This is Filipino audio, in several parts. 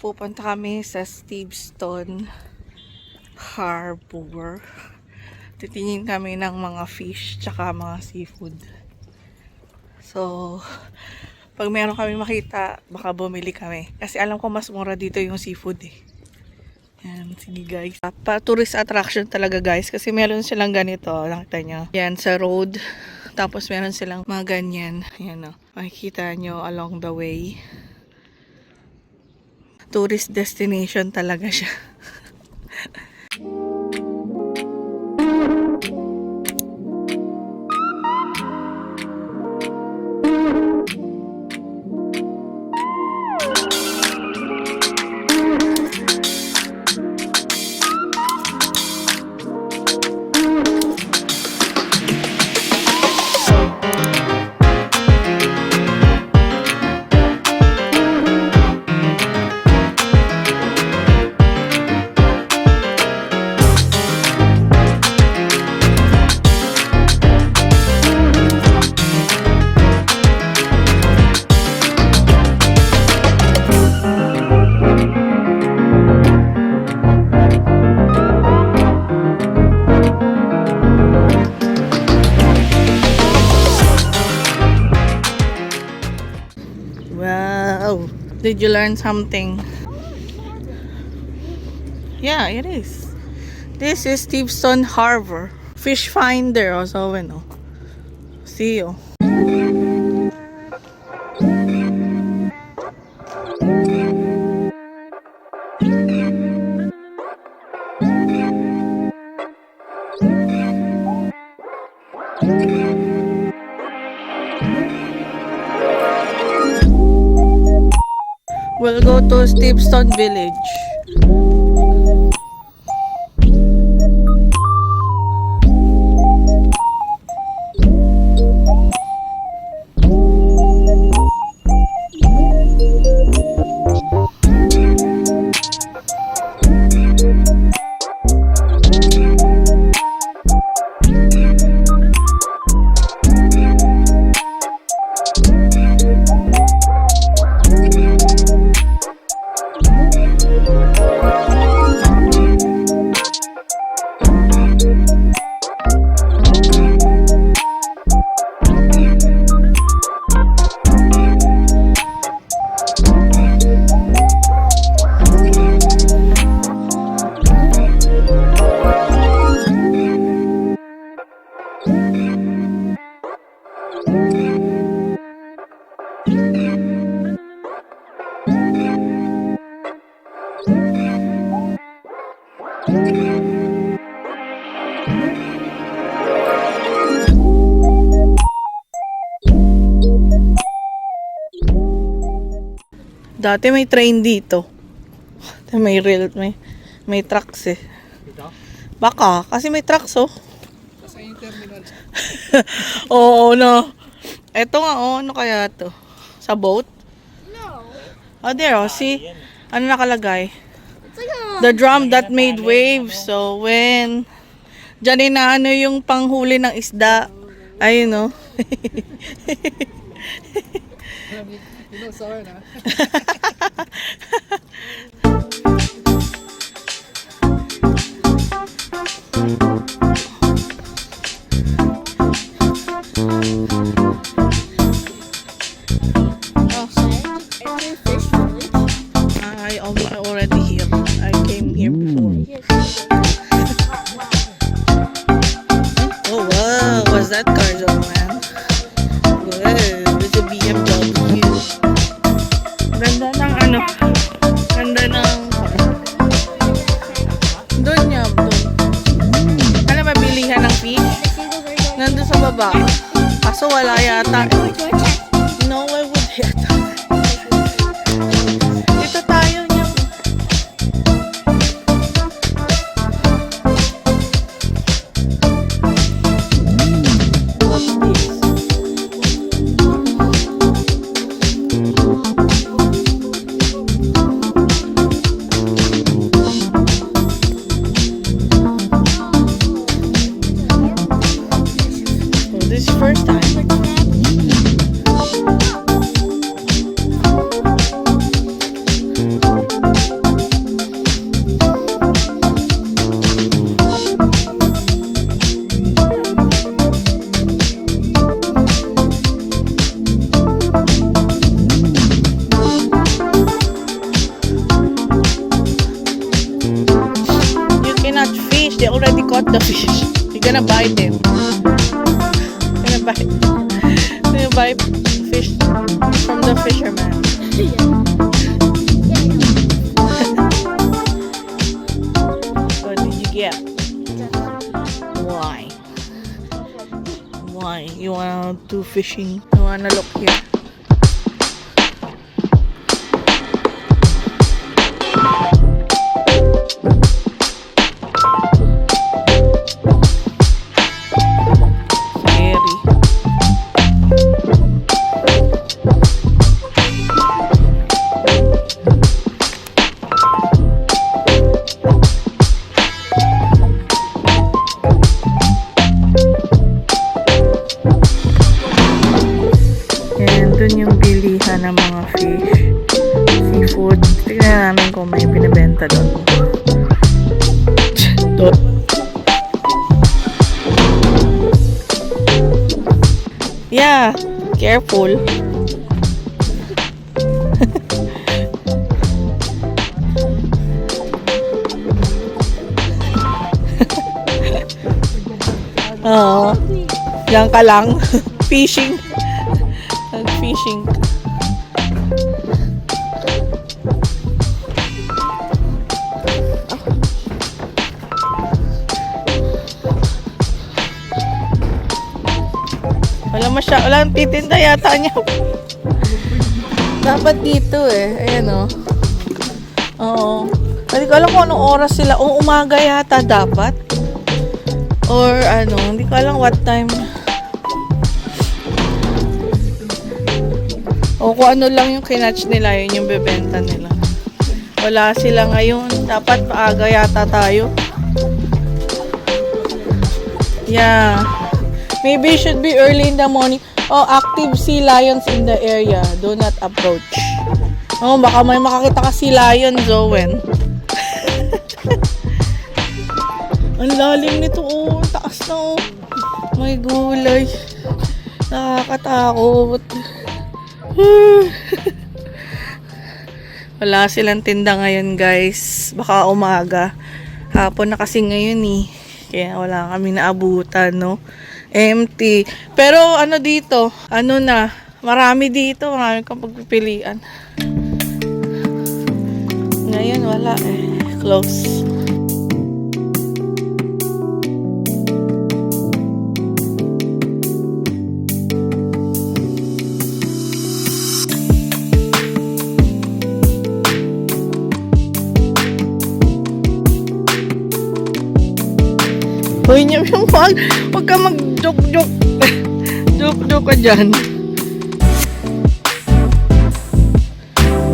Pupunta kami sa Steveston Harbor. Titingin kami ng mga fish tsaka mga seafood. So, pag meron kami makita, baka bumili kami. Kasi alam ko mas mura dito yung seafood eh. Yan, sige guys. Pa-tourist attraction talaga guys. Kasi meron silang ganito. Nakita nyo. Yan, sa road. Tapos meron silang mga ganyan. Yan o. Makikita nyo along the way. Tourist destination talaga siya. Wow! Did you learn something? Yeah, it is. This is Steveston Harbor. Fish finder also, no? See you. We'll go to Steveston Village. Dati may train dito. May rail, may trucks eh. Baka, kasi may trucks oh. Sa yung terminal. Oo, no. Eto nga oh, ano kaya to? Sa boat? No. Oh, there oh, see? Ano nakalagay? The drum that made waves. So, when dyan na ano yung panghuli ng isda. Ayun oh. Dinosaur na. I already here. I came here before. Oh wow, what's that car, man? Wow, it's a BMW. Ganda ng ano? Ganda ng... Doon niya, doon. Ano mabilihan ng fish? Nandun sa baba. Kaso wala yata. No, I would yata. Dito tayo niya. They already caught the fish. You're gonna buy them. Gonna buy fish from the fisherman. What did you get? Why? Why? You wanna do fishing? You wanna look here? Scary. And dun yung bilihan ng mga fish. Seafood. Tignan namin kung may binibenta doon. Yeah, careful. Oo. Diyan ka lang. Fishing. Nag-fishing. Walang titinda yata niya. Dapat dito eh. Ayan o. Oo. Hindi ko alam kung anong oras sila. O umaga yata dapat. Or ano, hindi ko alam what time. O kung ano lang yung kinatch nila, yun yung bebenta nila. Wala sila ngayon. Dapat maaga yata tayo. Yeah. Maybe it should be early in the morning. Oh, active sea lions in the area. Do not approach. Oh, baka may makakita ka sea lion, Zoen. Ang lalim nito, oh. Taas na, oh. May gulay. Nakakatakot. Wala silang tinda ngayon, guys. Baka umaga. Hapon na kasi ngayon, eh. Kaya wala kami naabutan, no? Empty. Pero ano dito? Ano na? Marami dito. Marami kang pagpipilian. Ngayon, wala eh. Close. Hoy niyo yung wag ka mag-joke-joke. Joke-joke ka dyan.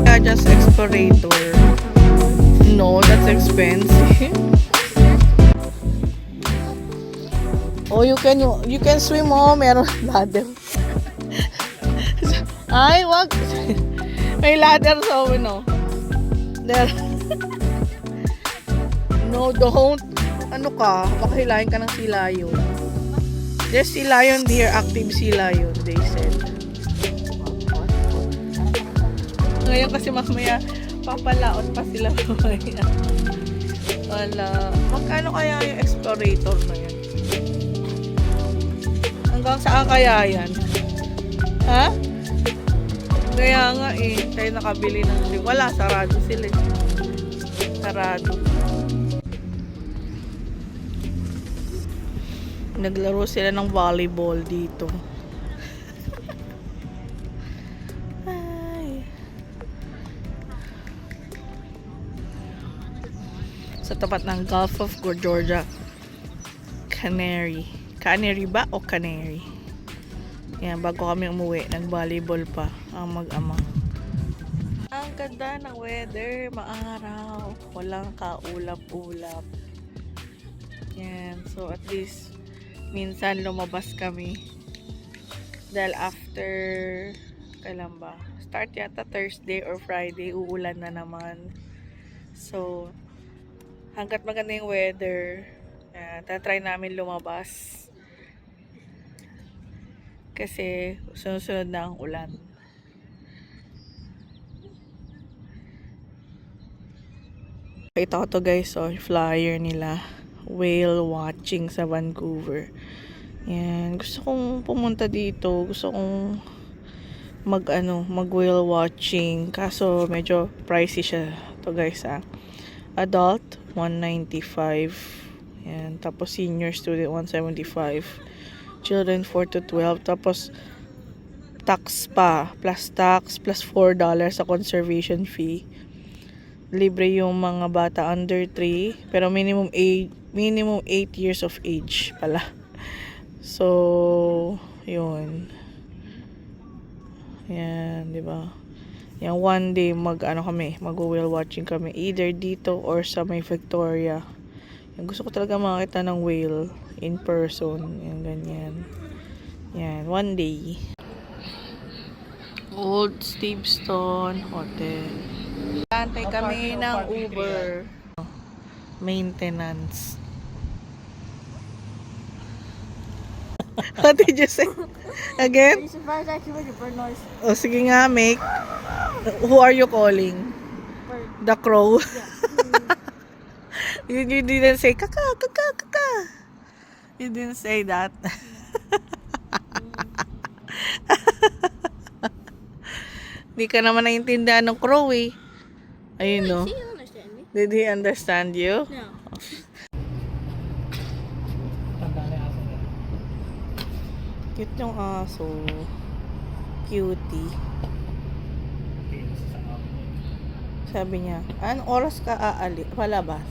Yeah, just explorator. No, that's expensive. Oh, you can swim, oh. Meron ladder. Ay, wag. May ladder sa no. There. No, don't. Ano ka? Baka hilahin ka ng sea lion. There's sea lion here, active sea lion, they said. Ngayon kasi mamaya, papalaot pa sila mamaya. Wala. Magkano kaya yung explorator na yan? Hanggang saan kaya yan? Ha? Kaya nga eh, tayo nakabili ng wala, sarado sila eh. Sarado. Naglaro sila ng volleyball dito. Ay. Sa tapat ng Gulf of Georgia. Canary. Canary ba o Canary? Yan, bago kami umuwi, nag-volleyball pa ang mag-ama. Ang ganda ng weather, maaraw. Walang kaulap-ulap. Yan, so at least minsan lumabas kami dahil after kailan ba? Start yata Thursday or Friday, uulan na naman. So hanggat maganda yung weather, tatry namin lumabas kasi sunod-sunod na ang ulan. Ito ko to guys, so flyer nila. whale watching sa Vancouver. Yan, gusto kong pumunta dito. Gusto kong mag whale watching. Kaso medyo pricey siya to guys Adult, $195. Yan, tapos senior student, $175. Children, 4 to 12. Tapos tax pa, plus tax, plus $4 sa conservation fee. Libre yung mga bata under 3, pero minimum 8 years of age pala. So, yun. Yan, di ba? Yan, one day mag-whale watching kami either dito or sa may Victoria. Yan, gusto ko talaga makakita ng whale in person. Yan, ganyan. Yan, one day. Old Steveston Hotel. Antay kami ng Uber. Maintenance. What did you say? Again? Surprised actually with your bird noise. O sige nga, make. Who are you calling? Bird. The crow? Yeah. You didn't say kaka, kaka, kaka. You didn't say that. Di ka naman naintindihan ng crow eh. Ayun no. See, you understand me? Did he understand you? No. Cute yung aso. Cutie. Sabi niya, anong oras ka palabas?